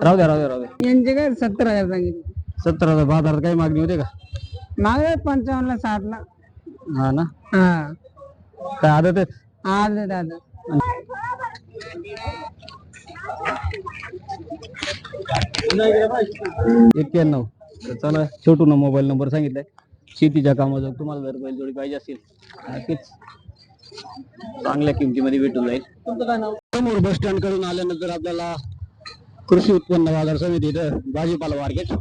राहू द्या राहू द्या राहू द्या. यांचे काय 70,000 सांगितले. 70,000 बाजारात काही मागणी होते का? मागले 55 ला 60 ला. हा ना. हा काय आदत आहेत? आज दादा 91. तर चला छोटू ना मोबाईल नंबर सांगितलाय. शेतीच्या कामाचं तुम्हाला जर बैलजोडी पाहिजे असेल नक्कीच चांगल्या किमतीमध्ये भेटून जाईल. समोर बस स्टँड कडून आल्यानंतर आपल्याला कृषी उत्पन्न बाजार समिती इथं भाजीपाला मार्केट,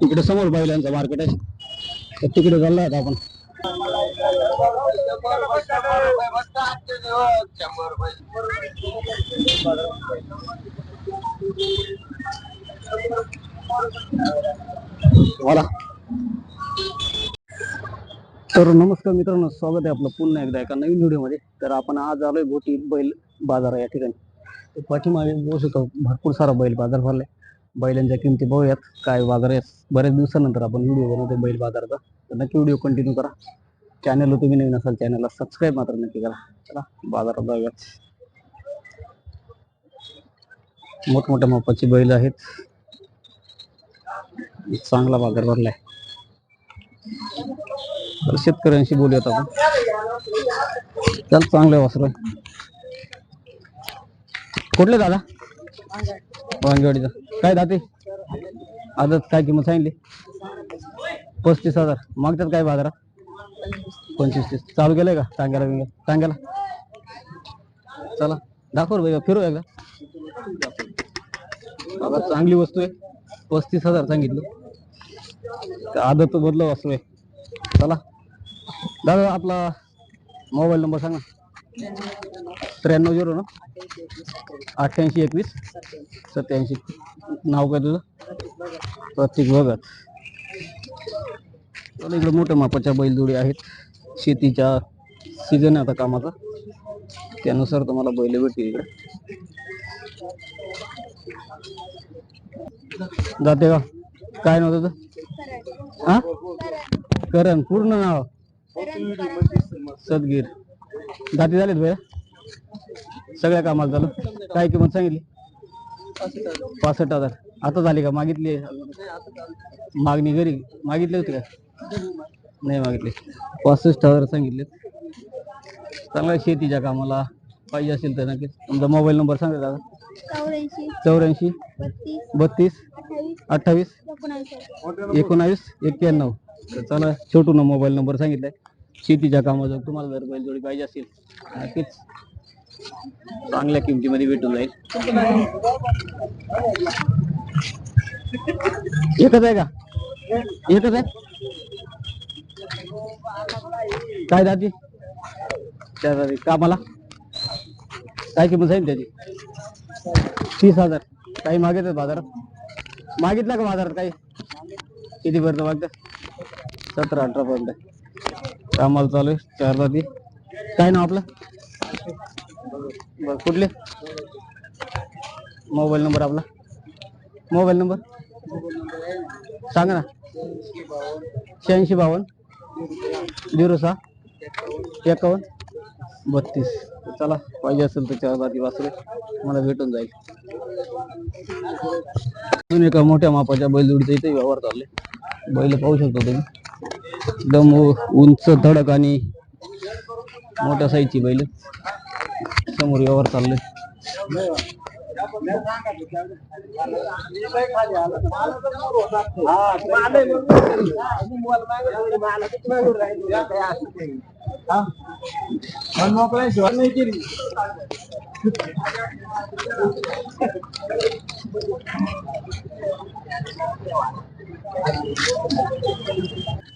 इकडे समोर बैलांचं मार्केट आहे, तर तिकडे चाललो आता आपण. बोला. तर नमस्कार मित्रांनो, स्वागत आहे आपलं पुन्हा एकदा एका नवीन व्हिडिओमध्ये. तर आपण आज आलोय भोटी बैल बाजार या ठिकाणी. पाठीमागे बघू शकतो भरपूर सारा बैल बाजार भरलाय. बैलांच्या किमती बघूयात काय बाजार आहे. बऱ्याच दिवसानंतर आपण व्हिडिओ बनवतोय बैल बाजाराचा, तर नक्की व्हिडिओ कंटिन्यू करा. चॅनलला तुम्ही नवीन असाल चॅनलला सबस्क्राईब मात्र नक्की करा. चला बाजारात जाऊयात. मोठमोठ्या मापाची बैल आहेत, चांगला बाजार भरलाय. तर शेतकऱ्यांशी बोलूयात आपण. चल चांगले वासर कुठले दादा? वांगेवाडीचा. काय दाते आदत काय किंमत सांगितली? 35,000. मागतात काय बाजारात? 25-30. चालू केलंय का टांग्याला टांग्याला? चला दाखव भाई, फिरू एकदा. चांगली वस्तू आहे. 35,000 सांगितलं. आदत बदल वासरू आहे. चला दादा आपला मोबाईल नंबर सांगा. 93 88 21 87. नाव काय तुझं? प्रतीक भगत. इकडे मोठ्या मापाच्या बैलजोडी आहेत. शेतीच्या सीझन आहे आता कामाचा, त्यानुसार तुम्हाला बैल भेटतील इकडे. जाते का? काय नाव तुझं? हा करण. पूर्ण नाव? सदगीर. दाती झालेत भैया? सगळ्या कामाला झालं. काय किंमत सांगितली? 65,000. आता झाली का? मागितली? मागणी घरी मागितली होती का? नाही मागितली. 65,000 सांगितले. चांगला शेतीच्या कामाला पाहिजे असेल तर नक्कीच. तुमचा मोबाईल नंबर सांगा दादा. 84 32 28 19 91. तर चला छोटू ना मोबाईल नंबर सांगितलाय. शेतीच्या कामाचं तुम्हाला जर बैलजोडी पाहिजे असेल नक्कीच चांगल्या किमतीमध्ये भेटून जाईल. एकच आहे का? एकच आहे. काय दादी त्या कामाला काय किंमत आहे त्याची? 30,000. काही मागितलं बाजारात? मागितलं का बाजारात काही? किती पर्यंत मागतात? 17-18 पर्यंत कामाला चालू आहे. 4 दाती. काय नाव आपलं? बरं कुठले? मोबाईल नंबर आपला? मोबाईल नंबर सांगा ना. 8652 06 51 32. चला पाहिजे असेल तर 4 दाती वासरे मला भेटून जाईल. अजून एका मोठ्या मापाच्या बैलजोडीचा इथे व्यवहार चालले. बैल पाहू शकतो तुम्ही, एकदम उंच धडक आणि मोठ्या साईजची बैल. समोर व्यवहार चालले.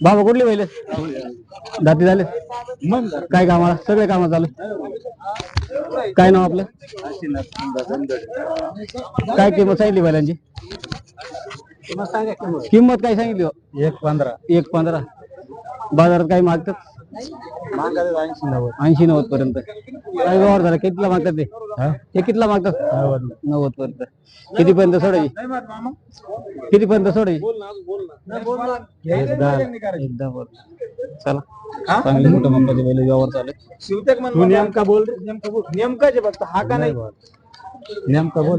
बाबा कुठले बैल? दाती झाले? मग काय कामाला? सगळे कामा चालू. काय नाव आपलं? काय किंमत सांगितली बैलांची? किंमत काय सांगितली? 1.15. 1.15. बाजारात काही मागतात? 80-90 पर्यंत. काय व्यवहार झाला? कितीला मागतात ते? हे कितीला मागतात 90 पर्यंत. कितीपर्यंत सोडायची? कितीपर्यंत सोडायची? एकदा बोल. चला चांगले मोठ्या मापाचे बैल व्यवहार चालू आहे. शिवतेक तू नेमका बोल नेमकाच आहे फक्त हा का नाही नेमका बोल.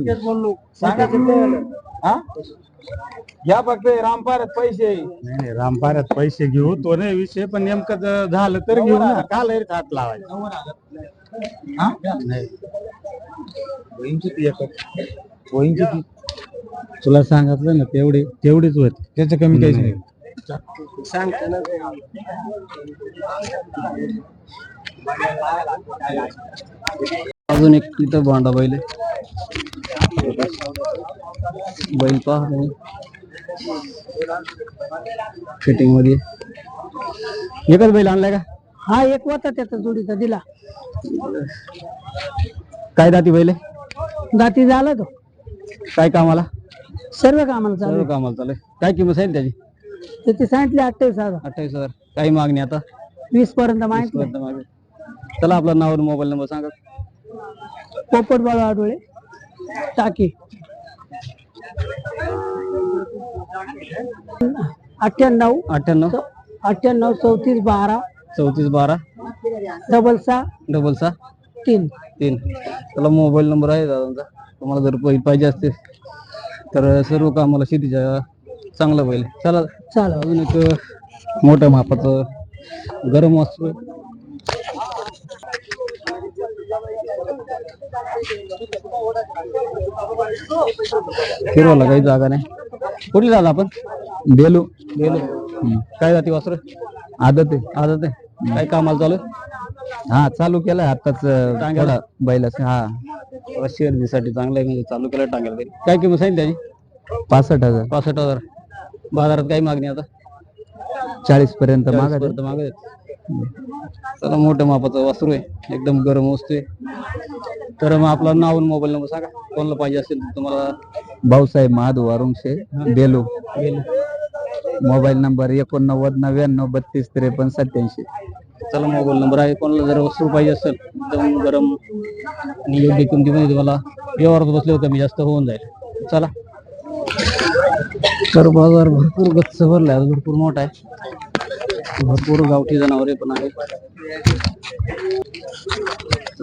हा घ्या फक्त रामपारात पैसे. नाही रामपारात पैसे घेऊ तो नाही विषय, पण नेमकं झालं तर घेऊ ना. काल हात लावायचा तुला सांगितलं ना तेवढीच होत, त्याचं कमी काहीच नाही. अजून एक तिथं भांडा बैल आहे. बैल पहा तुम्ही. फिटिंग मध्ये एकच बैल आणलाय का? हा एक होता त्याचा जोडीचा दिला. काय दाती बैल आहे? दाती झाला तो काय कामाला? सर्व कामाला चालू सर्व कामाला चालू आहे. काय किंमत आहे त्याची? त्याची सांगितले 28,000. 28,000. काही मागणी आता? 20 पर्यंत माहिती. पर्यंत मागणी. चला आपला नाव आणि मोबाईल नंबर सांगा. पोपट बाळू आडोळे टाकी 98 98 98 34 12 34 12 6 6 3. 3. त्याला मोबाईल नंबर आहे दादांचा. तुम्हाला जर बैल पाहिजे असतील तर सर्व कामाला शेतीच्या चांगला बैल. चला चालेल. अजून एक मोठ्या मापाचं गरम असतो. फिरवायला काही जागा नाही. कुठली झाला आपण? बेलू गेलो. काय जाती वासर? आदत आहे. आदत आहे. काय कामाला चालू आहे? हा चालू केलं आताच टांग्याला? बैलाच. हा शेअरसाठी चांगलं आहे म्हणजे चालू केलं टांगेल बैल. काय किंमत सांगितली त्याची? 65,000. 65,000. बाजारात काही मागणी आता? 40 पर्यंत मागत. मागत. चला मोठ्या मापाचं वासरू आहे, एकदम गरम वस्तू आहे. तर मग आपला नाव आणि मोबाईल नंबर सांगा. कोणाला पाहिजे असेल तर तुम्हाला. भाऊसाहेब महादू वारुंशे बेलू. Mobile number 89 99 32 53 87. चला मोबाईल नंबर आहे. कोणाला जर वस्तू पाहिजे असेल एकदम गरम आणि योग्य किमतीमध्ये तुम्हाला व्यवहारात बसल्यावर कमी जास्त होऊन जाईल. चला. तर बाजार भरपूर गच्च भरलाय, भरपूर मोठा आहे. भरपूर गावठी जनावरे पण आहेत.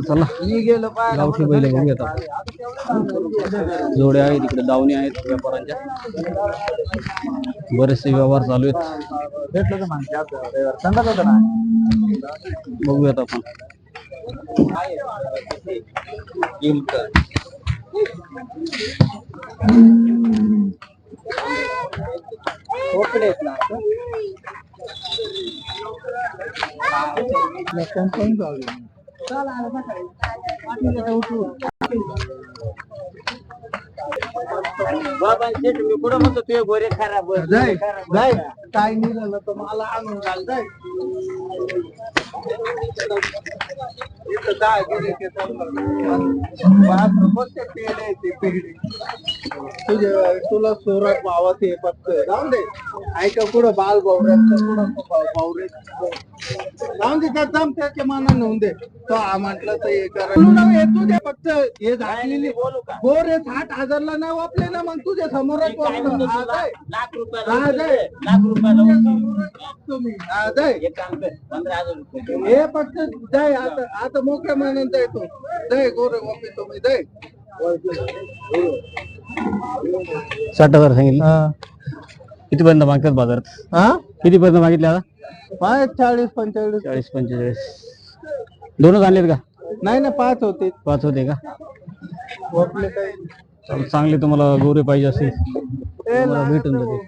चला गावठी बैल बघूयात आपण. जोड्या आहेत इकडे, दावणी आहेत व्यापारांच्या. बरेचसे व्यवहार चालू आहेत. बघूयात आपण. कुठं म्हणतो ते गोरे खराब काय निघालं तर मला आणून घाल. जाय काय तुला सोरात भावा ते फक्त जाऊन दे. ऐका कुठं बाल भावरे जाऊन दे. त्याचा त्याच्या मनाने होऊन दे. तो म्हटलं तर हे करा येतो दे. फक्त हे झालेली गोरे 60,000ला नाही वापले ना. मग तुझ्या समोरच लाख तुम्ही हे फक्त जाय. आता मोकळ्या मनाने जायतो. जाय गोरे वापे तुम्ही जाय. 60,000 सांगितलं. किती पर्यंत मागतात बाजारात? हा किती पर्यंत मागितले आता? 40 45 40 45. दोनच आणलेत का? नाही ना 5 होते. 5 होते का? वापले काय चांगले तुम्हाला गोरे पाहिजे असेल तुम्हाला भेटून जाते.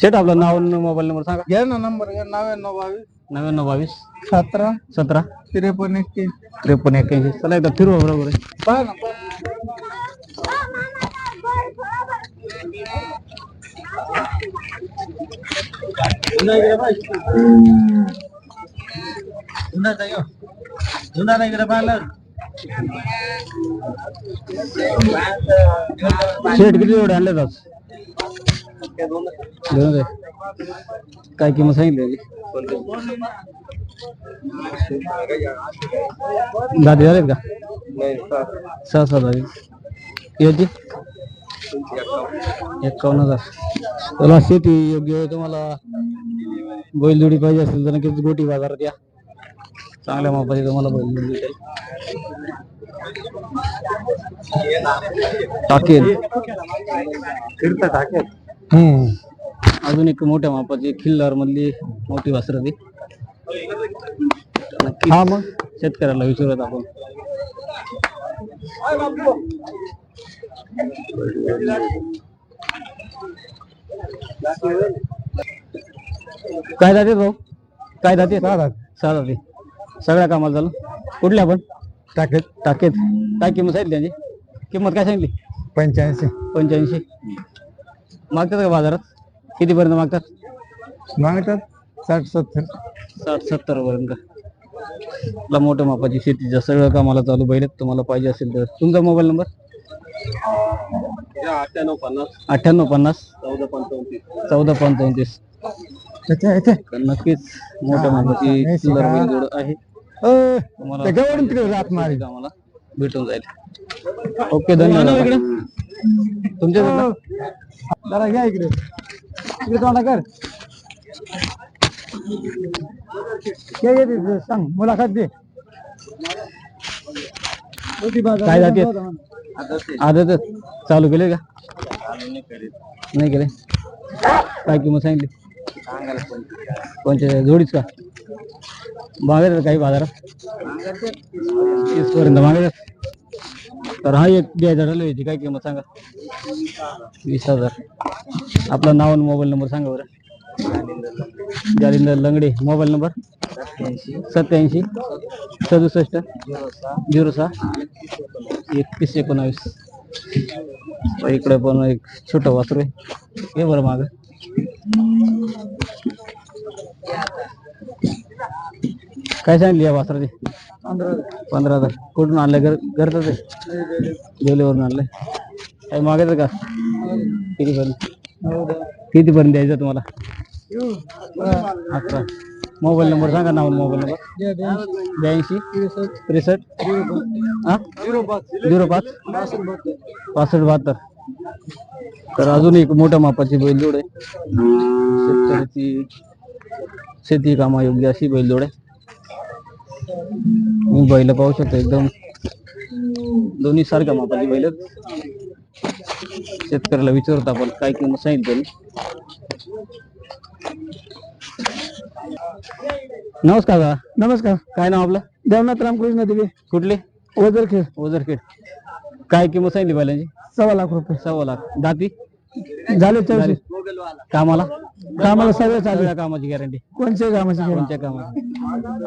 शेट आपलं नाव आणि मोबाईल नंबर सांगा. घ्या ना नंबर. 99 99 22 17 17 53 53 81. चला एकदा फिरू बरोबर आहे. पहा ना. शेट किती जोडे आणले आज? काय किंमत सांगितली? दादी झालेत का? सहा सात याची 51,000. त्याला शेती योग्य आहे. तुम्हाला बैलजोडी पाहिजे असेल तर नक्कीच गोटी बाजारात या. चांगल्या मापाची तुम्हाला बैलजोडी भेटेल. टाकेल अजून एक मोठ्या मापाची खिल्लार मधली मोठी वासरं ती. हा मग शेतकऱ्याला विचारत आपण. काय जाते भाऊ? काय जाते? सहा जाते. सगळ्या कामाला झालं. कुठल्या आपण? टाकेत. टाकेत. काय किंमत सांगितली त्यांची? किंमत काय सांगितली? 85. मागतात का बाजारात? कितीपर्यंत मागतात? 60-70 पर्यंत. मोठ्या मापाची शेतीच्या सगळं कामाला चालू बैल तुम्हाला पाहिजे असेल तर तुमचा मोबाईल नंबर 9850 1425. नक्कीच मोठ्या मापाची बैलजोड आहे. तुम्हाला भेटून जाईल. ओके धन्यवाद. तुमच्या घ्या इकडे कर सांग मुलाखत दे. काय जाते? आदत चालू केले का? नाही केले. काय किंमत सांगितली? कोणत्या जोडीच का मागायचं? काही बाजारात 30 पर्यंत मागायचं. तर हा एक द्यायचा ठरलो याची काय किंमत सांगा? 20,000. आपलं नाव आणि मोबाईल नंबर सांगा बरं. जालिंदर लंगडे. Mobile number 87 67 06 31 19. इकडे पण एक छोटं वासरू आहे. हे बरं माग काय सांगली या वासराची? 15,000. कुठून आणलं? घरच आहे. गेल्यावरून आणलंय. काही मागायचं का? कितीपर्यंत द्यायचं तुम्हाला? 11. मोबाईल नंबर सांगा. नाव मोबाईल नंबर 82 63 05 65 72. तर अजून एक मोठ्या मापाची बैलजोड आहे. शेतकऱ्याची शेती कामायोग्य अशी बैलजोड आहे. मी बैल पाहू शकतो. एकदम दोन्ही सारख्या मापाची बैल. शेतकऱ्याला विचारत आपण काय किंमत सांगितली. नमस्कार दादा. नमस्कार. काय नाव आपलं? देवनाथ रामकृष्ण दिवे. कुठले? ओझरखेड. ओझरखेड. काय किंमत सांगितली बैलांची? 1.25 लाख रुपये. 1.25 लाख. दाती झाले 40. कामाला सगळं चालू. सगळ्या कामाची गॅरंटी. कोणत्या कामाची? कोणत्या कामाची?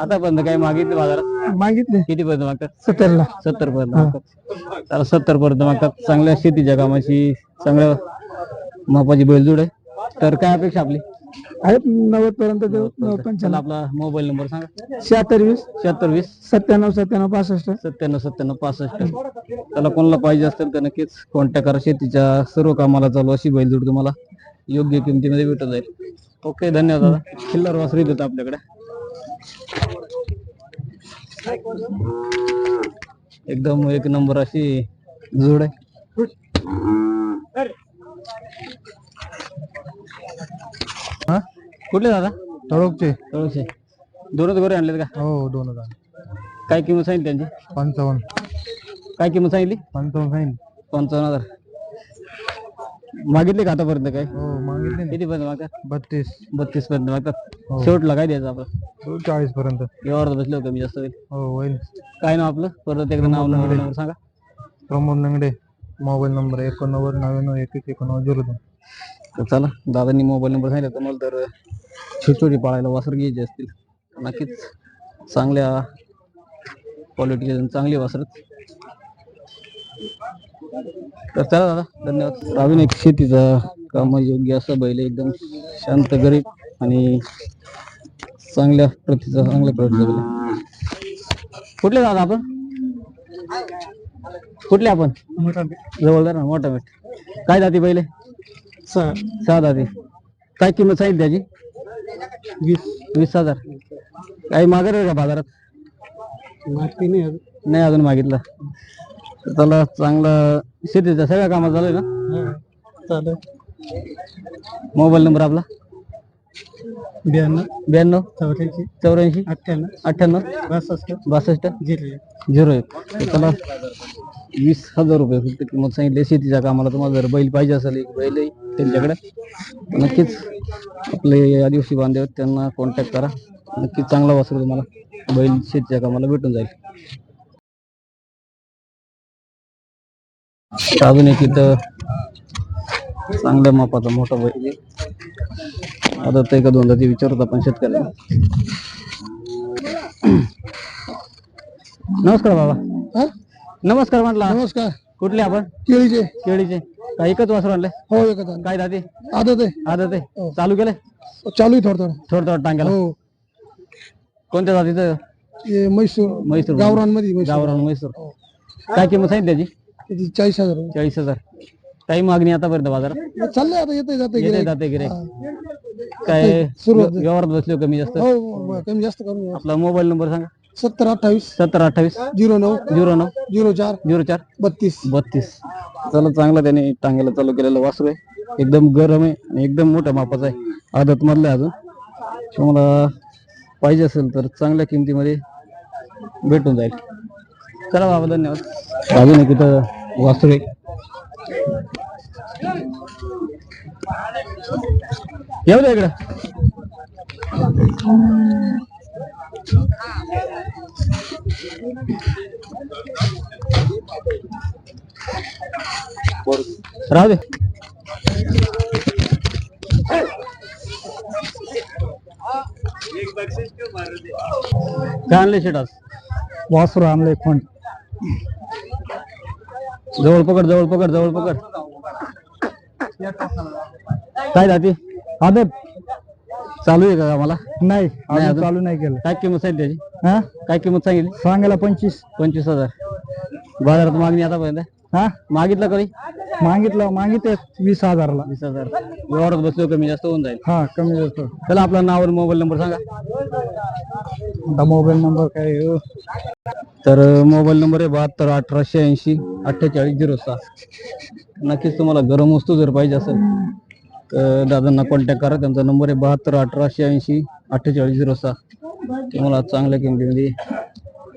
आतापर्यंत काय मागितले बाजारात? मागितले. किती पर्यंत मागतात? 70 ला. 70 पर्यंत मागतात. त्याला 70 पर्यंत मागतात. चांगल्या शेतीच्या कामाची चांगल्या मापाची बैलजोड आहे. तर काय अपेक्षा आपली? आहेत 90 पर्यंत देऊ. 95. आपला मोबाईल नंबर सांगा. 76 76 97 65. 97 65. त्याला कोणाला पाहिजे असेल तर नक्कीच कॉन्टॅक्ट करा. शेतीच्या सर्व कामाला चालू अशी बैलजोड तुम्हाला योग्य किमतीमध्ये भेटून जाईल. ओके धन्यवाद दादा. खिल्लार वासरी देतो आपल्याकडे. एकदम एक नंबर अशी जोड आहे. हा कुठले दादा? तळोगचे. तळोगचे. दोनच गोरे आणलेत का? हो 2000. काय किंमत सांगितली त्यांची? 55. काय किंमत सांगितली? 55. 55,000. मागितले का आतापर्यंत? काय हो मागितले. किती पर्यंत मागतात? 32 पर्यंत मागतात. शेवटला काय द्यायचं आपण? 40 पर्यंत. व्यवहार बसले कमी जास्त होईल. हो होईल. काय नाव आपलं? परत एकदा नाव नंबर सांगा. प्रमोद लंगडे. Mobile number 89 99 21 19 02. तर चला दादांनी मोबाईल नंबर सांगितलं. तुम्हाला तर छोटी पाळायला वासर घ्यायचे असतील नक्कीच चांगल्या क्वालिटीचे चांगली वासर. तर चला दादा धन्यवाद. अजून एक शेतीचा कामयोग्य असं बैल एकदम शांत गरीब आणि चांगल्या प्रतीचा चांगल्या प्रतीचा बैल. कुठले दादा आपण? कुठले आपण? जवळदार ना. मोठा मीठ. काय जाती पहिले? 6 जाती. काय किंमत सांगितली त्याची? 20,000. काही मागत आहे का बाजारात? नाही अजून मागितलं. तर त्याला चांगला शेतीच्या सगळ्या कामात चालू आहे ना. चालेल. मोबाईल नंबर आपला 92 92 84 84 98 98 62 62 01. तर त्याला 20,000 रुपये फक्त किंमत सांगितली शेतीच्या कामाला. तुम्हाला जर बैल पाहिजे असेल एक बैल आहे त्यांच्याकडे तर नक्कीच आपले आदिवासी बांधव आहेत, त्यांना कॉन्टॅक्ट करा. नक्कीच चांगला वासरू तुम्हाला बैल शेतीच्या कामाला भेटून जाईल. अजून एक इथं चांगल्या मापाचा मोठा बैल आहे. आता ते का दोनदा ते विचारत आपण शेतकऱ्याला. नमस्कार बाबा. नमस्कार म्हटलं. नमस्कार. कुठले आपण? केळीचे. केळीचे. काय एकच वासरू आणले? हो एकच काय दादी? आदत आहे. आदत आहे. चालू केलंय? चालू आहे थोडं थोडं थोडं टांग्याला. हो. कोणत्या जातीचं? हे म्हैसूर म्हैसूर. गावरानमध्ये गावरान म्हैसूर. काय किंमत सांगितली त्याची? त्याची 40,000 रुपये. 40,000. काही मागणी आतापर्यंत बाजारात? चाललंय आता येते जाते येते जाते गिऱ्हाईक. काय सुरुवात. व्यवहारात बसले कमी जास्त? हो कमी जास्त करून आपला मोबाईल नंबर सांगा. 70 28 70 28 09 09 04 04 32. 32. चला चांगला त्याने टांग्याला चालू केलेलं वासरू आहे. एकदम गरम आहे आणि एकदम मोठ्या मापाचा आहे. आदत मधलं आहे अजून. तुम्हाला पाहिजे असेल तर चांगल्या किमतीमध्ये भेटून जाईल. चला बाबा धन्यवाद. अजून एक इथं वासरू आहे. येऊ द्या इकडं. राहू दे. काय आणले शेटास? वासरू आणलंय फंड. जवळ पकड जवळ पकड जवळ पकड. काय जाती? आदत चालू आहे का आम्हाला? नाही अजून अजून चालू नाही केलं. काय किंमत सांगितली त्याची? हा काय किंमत सांगितली? सांगायला 25. 25,000. बाजारात मागणी आतापर्यंत? हा मागितलं कधी? मागितले 20,000ला. 20,000. व्यवहारात बसलो कमी जास्त होऊन जाईल. हा कमी जास्त. चला आपलं नाव आणि मोबाईल नंबर सांगा. मोबाईल नंबर काय आहे? तर मोबाईल नंबर आहे 72 1880 4806. नक्कीच तुम्हाला गरम वस्तू जर पाहिजे असेल तर दादांना कॉन्टॅक्ट करा. त्यांचा नंबर आहे 72 1880 4806. तुम्हाला चांगल्या किमतीमध्ये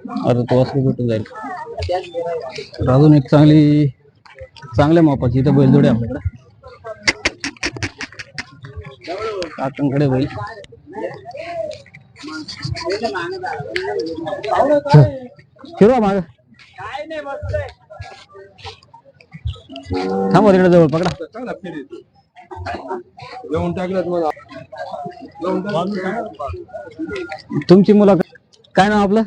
आता तो वासरू भेटून जाईल. तर अजून एक चांगल्या मापाची इथं बैलजोडी आपल्याकडे. काकांकडे बैल. फिरवा माग. थांबा तिकडे जवळ पकडा. तुमची मुलाखत. काय नाव आपलं?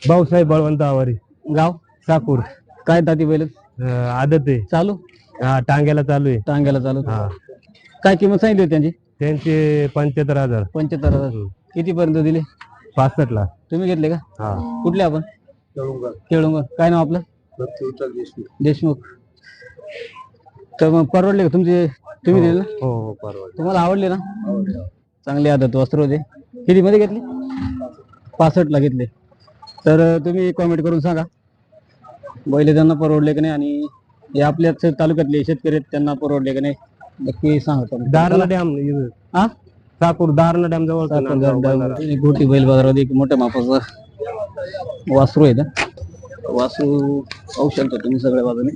भाऊसाहेब बळवंत आवारी. गाव? साकूर. काय दाती बैल? आदत आहे. चालू? हा टांग्याला चालू आहे. टांग्याला चालू. हा काय किंमत सांगितली होती त्यांची? त्यांचे 75,000. 75,000. किती पर्यंत दिले? 65ला. तुम्ही घेतले का? हा कुठले आपण? केळुंगर. काय नाव आपलं? देशमुख. तर मग परवडले का तुमचे? तुम्ही दिले ना? हो परवड. तुम्हाला आवडले ना? चांगले आदत वस्त्र होते. किती मध्ये घेतले? 65ला घेतले. तर तुम्ही कॉमेंट करून सांगा बैल त्यांना परवडले का नाही आणि हे आपल्याच तालुक्यातले शेतकरी आहेत त्यांना परवडले का नाही नक्की सांगा. दारणा डॅम. हा साकूर दारणा डॅम जवळ. गोटी बैल बाजारात एक मोठ्या मापाचा वासरू आहे ना. वासरू पाहू शकता तुम्ही सगळ्या बाजूने.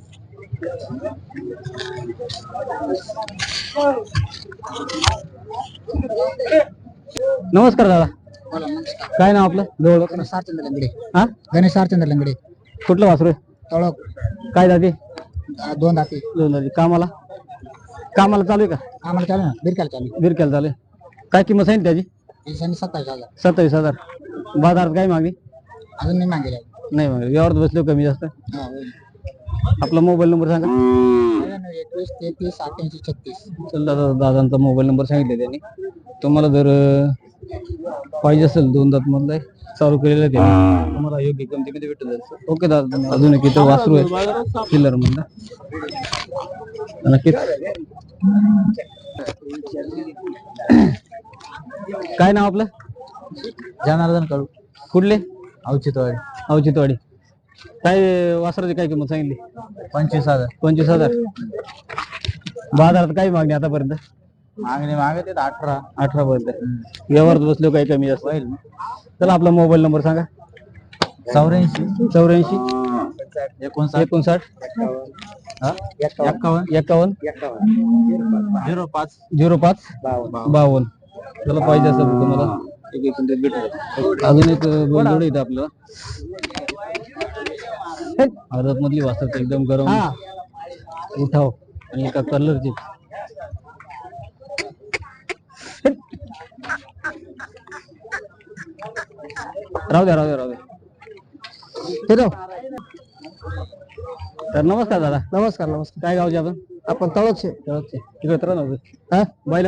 नमस्कार दादा. काय नाव आपलं? जवळ सारचंद्र लंगडे. हा गणेश सारचंद्र लंगडे. कुठलं वासरू आहे? तळक. काय जाते? 2 दाते. दोन जाती. कामाला चालू आहे का? आम्हाला चालू ना बिरकाला चालू. बिरक्याला चालू आहे. काय किंमत सांगितली त्याची? 27,000. 27,000. बाजारात काय मागणी? अजून नाही मागेल. नाही मागणी. व्यवहारात बसलो कमी जास्त. आपला मोबाईल नंबर सांगा. 21 33 88 36. चल दादांचा मोबाईल नंबर सांगितले त्यांनी. तुम्हाला जर पाहिजे असेल 2 दात मधला चालू केलेलं आहे त्यांनी तुम्हाला योग्य किमतीमध्ये भेटून जाईल. ओके दादा. अजून एक इथं वासरू आहे किल्लर मधला. नक्कीच. काय नाव आपलं? जनार्दन करू. कुठले? औचित्यवाडी. औचित्यवाडी. काय वासराची काय किंमत सांगितली? 25,000 25,000. बाजारात काय मागणी आतापर्यंत? मागणी मागते 18. 18 पर्यंत. व्यवहारात बसलो काही कमी जास्त होईल. चला आपला मोबाईल नंबर सांगा. 84 84 59 59 51 51 05 05 52. त्याला पाहिजे असेल तर तुम्हाला एक क्विंटल भेटेल. अजून एक बैलजोड इथं आपल्याला आदत मधली वासरत एकदम गरम उठाव आणि एका कलरची. राहू द्या राहू द्या राहू द्या. तर नमस्कार दादा. नमस्कार नमस्कार. काय गावचे आपण? आपण तळोचे. तिकडे तर नव्हतं. हा बैल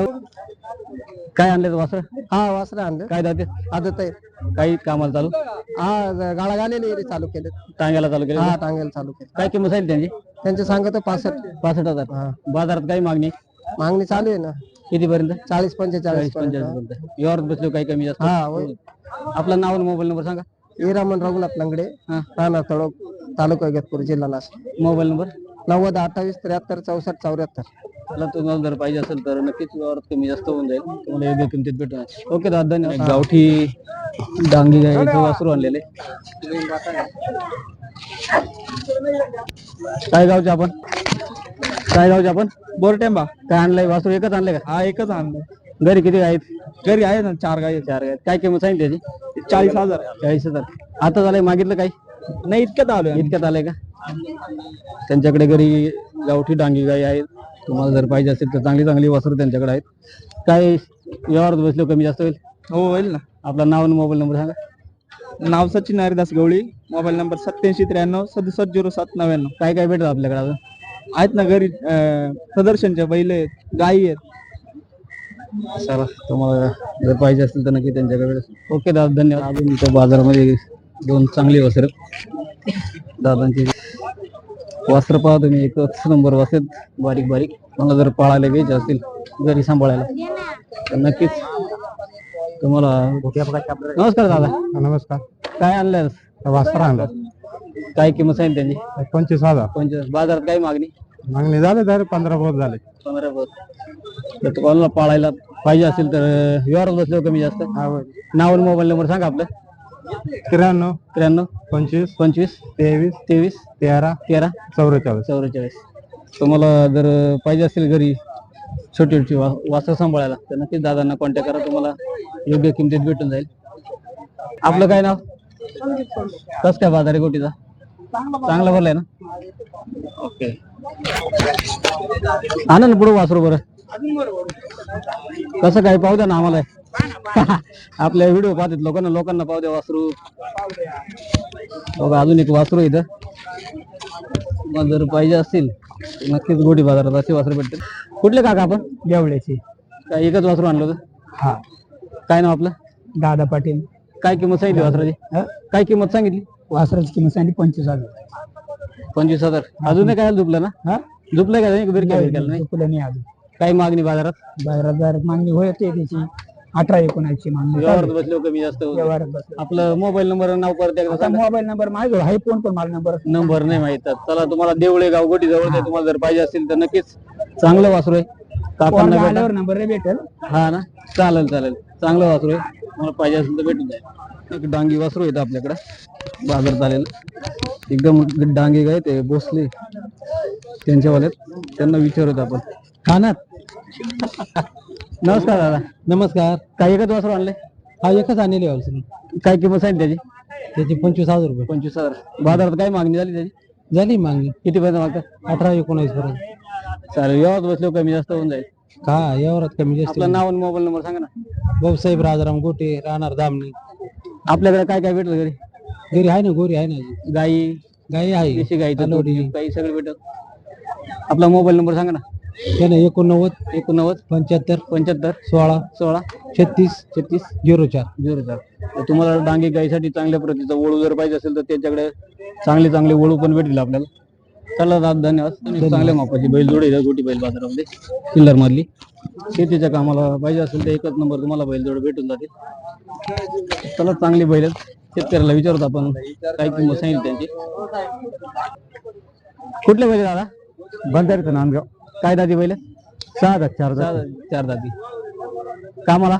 काय आणले वासर? हा वासरा आणलं. काय जाते? आदत आहे. काही कामाला चालू? हा गाळा घालेले चालू केले. टांग्याला चालू केलं? हा टांगेल चालू केले. काय किंमत आहे त्यांची? त्यांचे सांगत 65. 65,000. बाजारात काही मागणी? मागणी चालू आहे ना. किती पर्यंत? 40-45 पर्यंत. यावर बसलो काही कमी जास्त? हा होय. आपलं नाव आणि मोबाईल नंबर सांगा. हिरामन रघुनाथ लंगडे, हा. राणा तळोक, तालुका इगतपुरी, जिल्हा नाशिक. Mobile number 90 28 73 64 74. मला तुम्हाला जर पाहिजे असेल तर नक्कीच व्यवहारात कमी जास्त होऊन जाईल. तुम्हाला योग्य किमतीत भेटणार. ओके दादा धन्यवाद. गावठी डांगी गायचं वासरू आणलेले. काय गावचे आपण? काय गावचे आपण? बोरटेंबा. काय आणलंय वासरू? एकच आणले का? हा एकच आणलं. घरी किती आहेत? घरी आहे ना 4 गाई. 4 आहेत. काय किंमत सांगितली त्याची? 40,000. 40,000. आता झालंय मागितलं काही? नाही इतक्यात आलोय. इतक्यात आलंय का? त्यांच्याकडे घरी गावठी डांगी गाई आहेत. तुम्हाला जर पाहिजे असेल तर चांगली चांगली वासरू त्यांच्याकडे आहेत. काय व्यवहारात बसलो कमी जास्त होईल? हो होईल ना. आपला नाव आणि मोबाईल नंबर सांगा. नाव सचिन हरिदास गवळी. Mobile number 87 93 67 07 99. काय काय भेटत आपल्याकडे अजून? आहेत ना घरी प्रदर्शनच्या बैल आहेत, गायी आहेत. चला तुम्हाला जर पाहिजे असेल तर नक्की त्यांच्याकडे. ओके दादा धन्यवाद. अजून इथं बाजारामध्ये 2 चांगली वस्त्र दादांची वस्त्र पहा तुम्ही. एकच नंबर वासत बारीक बारीक. मला जर पाळायला घ्यायचे असतील घरी सांभाळायला तर नक्कीच तुम्हाला. नमस्कार दादा. नमस्कार. काय आणलं? वास्त्र आणलं. काय किंमत सांगितली त्यांची? 25,000. 25. बाजारात काही मागणी? मागणी झाले तर 15 बहुत झाले. 15 बहुत. तर तुम्हाला पाळायला पाहिजे असेल तर व्यवहारात बसलो कमी जास्त. नाव आणि मोबाईल नंबर सांगा आपलं. 93 93 25 25 23 23 13 13 44. 44. तुम्हाला जर पाहिजे असेल घरी छोटी छोटी वासरं सांभाळायला तर नक्कीच दादांना कॉन्टॅक्ट करा. तुम्हाला योग्य किमतीत भेटून जाईल. आपलं काय नाव? कस काय बाजार आहे गोटीचा? चांगला भरलाय ना? ओके. आणा ना पुढे वासरू बरं. कसं काय पाहू द्या ना आम्हाला. आपल्या व्हिडिओ पाहतात लोकांना पाहू द्या वासरू. बघा अजून एक वासरू इथं. मग जर पाहिजे असतील नक्कीच गोटी बाजारात असे वासरू भेटतील. कुठले काका आपण? गेवड्याची. काय एकच वासरू आणलं होतं? हा. काय नाव आपलं? दादा पाटील. काय किंमत सांगितली वासराची? काय किंमत सांगितली? वासराची किंमत सांगितली 25,000. 25,000. अजून काय झुपलं ना? झुपलं का नाही? काय मागणी बाजारात? बाजारात मागणी होते त्याची 18-19 मागणी. व्यवहारात बसलो कमी जास्त होतं. व्यवहारात बसलो. आपलं मोबाईल नंबर नाव परत एकदा सांगा. मोबाईल नंबर माझ्याजवळ आहे. फोन पण मला नंबर नाही माहित. चला तुम्हाला देवळे गाव गोटी जवळ आहे. तुम्हाला जर पाहिजे असेल तर नक्कीच चांगलं वासरू आहे. काकांना भेटा. नंबर भेटेल. हा ना चालेल चालेल. चांगलं वासरू आहे. तुम्हाला पाहिजे असेल तर भेटून जाईल. एक डांगी वासरू येतं आपल्याकडे बाजारात आलेलं. एकदम डांगी गाय ते भोसले त्यांच्यावाल्यात. त्यांना विचारत आपण. खानात. नमस्कार दादा. नमस्कार. काय एकच वासरू आणले? हा एकच आणलेली वासरू. काय किंमत सांगितली त्याची 25,000 रुपये. 25,000. बाजारात काय मागणी झाली त्याची? झाली मागणी. किती पर्यंत मागतात? 18-19 पर्यंत. चालेल. व्यवहारात बसलो कमी जास्त होऊन जाईल. का यावरात कमी जास्त. आपलं नाव आणि मोबाईल नंबर सांगा ना. भाऊसाहेब राजाराम गोटे, राहणार दामणी. आपल्याकडे काय काय भेटलं घरी? घरी आहे ना. गोरी आहे ना. गाई गाई आहे. देशी गाई कालोडी. काही सगळे भेटत. आपला मोबाईल नंबर सांगा ना. 89 89 75 75 16 16 36 36 04. 04. तर तुम्हाला डांगी गाईसाठी चांगल्या प्रतीचा वळू जर पाहिजे असेल तर त्यांच्याकडे चांगले वळू पण भेटतील आपल्याला. चला दादा धन्यवाद. चांगल्या मापाची बैल जोडी गोटी बैल बाजारामध्ये किल्लर मधली. शेतीच्या कामाला पाहिजे असेल तर एकच नंबर तुम्हाला बैल जोड भेटून जाते. चला चांगली बैल आहेत. शेतकऱ्याला विचारतो आपण काय किंमत सांगितली त्यांची. कुठले बैल दादा? बंधारीचं नांदगाव. काय दादी बैल? 6,000 चार दादी. कामाला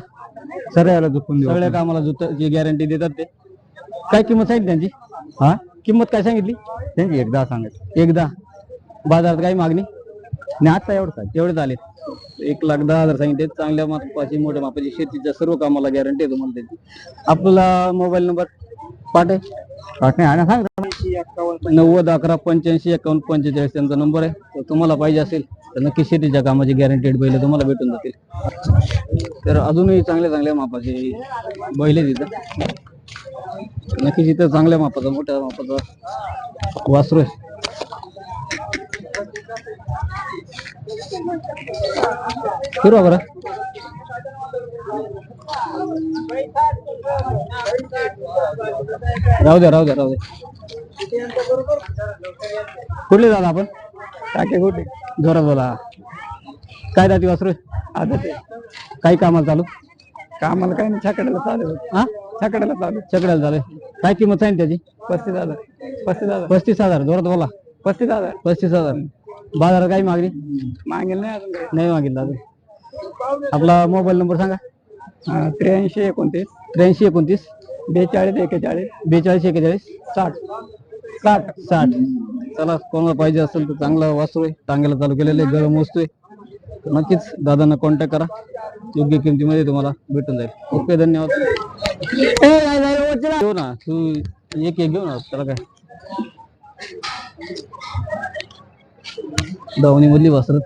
सगळ्याला झुकून देऊ. सगळ्या कामाला जी गॅरंटी देतात ते. काय किंमत सांगितली त्यांची? हा किंमत काय सांगितली? त्यांची एकदा सांगायचं. एकदा. बाजारात काय मागणी? नाही आता एवढं एवढेच आले. 1,10,000 सांगितले. चांगल्या मापाची मोठ्या मापाची शेतीच्या सर्व कामाला गॅरंटी आहे तुम्हाला त्याची. आपला मोबाईल नंबर पाठ आहे? नाही आणि सांग 90 11 85 51 45 त्यांचा नंबर आहे. तर तुम्हाला पाहिजे असेल तर नक्की शेतीच्या कामाची गॅरंटेड बैल तुम्हाला भेटून जातील. तर अजूनही चांगल्या मापाचे बैल आहेत तिथं. नक्कीच इथं चांगल्या मापाचा मोठ्या मापाचा वासरू आहे. फिरवा बरं. राहू द्या. कुठले दादा आपण? टाके कुठे जोरात बोला. काय दाती वासरू? आता ते काही कामाला चालू? कामाला काही नाही छकड्याला चालू. हा छकड्याला चालू. चकड्याला चालू. काय किंमत सांगितली त्याची? 35,000. 35,000. जोरात बोला. 35,000 35,000. बाजारात काही मागणी? मागेल नाही अजून काही. नाही मागितलं अजून. आपला मोबाईल नंबर सांगा. 83 29 83 29 42 41 42 41 60. 60. चला कोणाला पाहिजे असेल तर चांगला वासरू आहे. टांग्याला चालू केलेलं आहे. गरम वस्तू आहे. तर नक्कीच दादांना कॉन्टॅक्ट करा. योग्य किमतीमध्ये तुम्हाला भेटून जाईल. ओके धन्यवाद. घेऊ ना तू एक घेऊ ना. त्याला काय दावणी मधली वासरत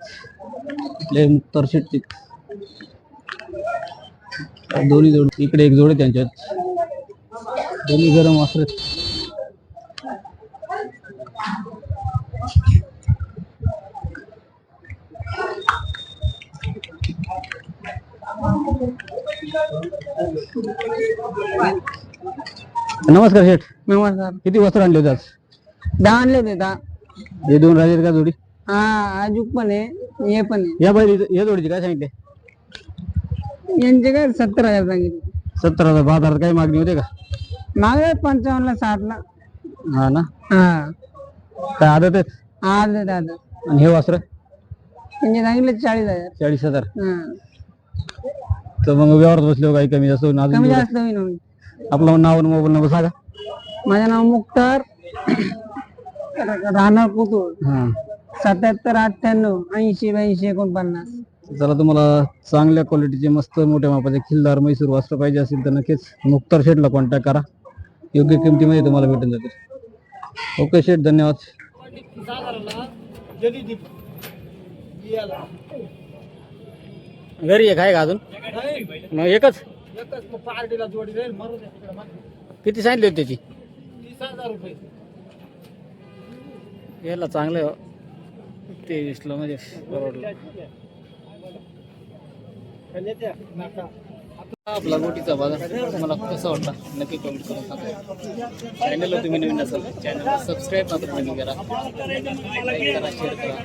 लय मुक्तार शेटची. दोन्ही जोड इकडे एक जोड आहे त्यांच्यात. दोन्ही गरम वासरत. नमस्कार शेठ. नमस्कार. किती वस्त्र आणले होते आज? 10 आणले होते 10. हे दोन राहिले का जोडी? हा आजूक पण आहे, हे पण आहे. या बैल या जोडीचे काय सांगितले? यांचे काय 70,000 सांगितले. 70,000. बाजारात काही मागणी होते का? मागे 55 ला 60 ला. हा ना. हा काय आदत आहेत? आज दादा आणि हे वासर त्यांचे सांगितले 40,000. 40,000. हा तर मग व्यवहारात बसले काही कमी जास्त होईल कमी अजून. जास्त होईल होईल. आपलं नाव आणि मोबाईल नंबर सांगा. माझं नाव मुक्तार राहणार कुतूर. हा 77 98 80 82 49. चला तुम्हाला चांगल्या क्वालिटीचे मस्त मोठ्या मापाचे खिल्लार म्हैसूर वासर पाहिजे असेल तर नक्कीच मुक्तार शेठला कॉन्टॅक्ट करा. योग्य किमतीमध्ये तुम्हाला भेटून जातील. ओके शेठ धन्यवाद. घरी एक आहे का अजून? मग एकच. किती सांगितले होते त्याची? 30,000 रुपये. याला चांगलं 23ला म्हणजे परवडलं. आपला गोटीचा बाजार मला कसा वाटला नक्की कमेंट करून सांगा. चॅनलला तुम्ही नवीन असाल चॅनलला सबस्क्राईब मात्र नक्की करा. लाईक करा, शेअर करा.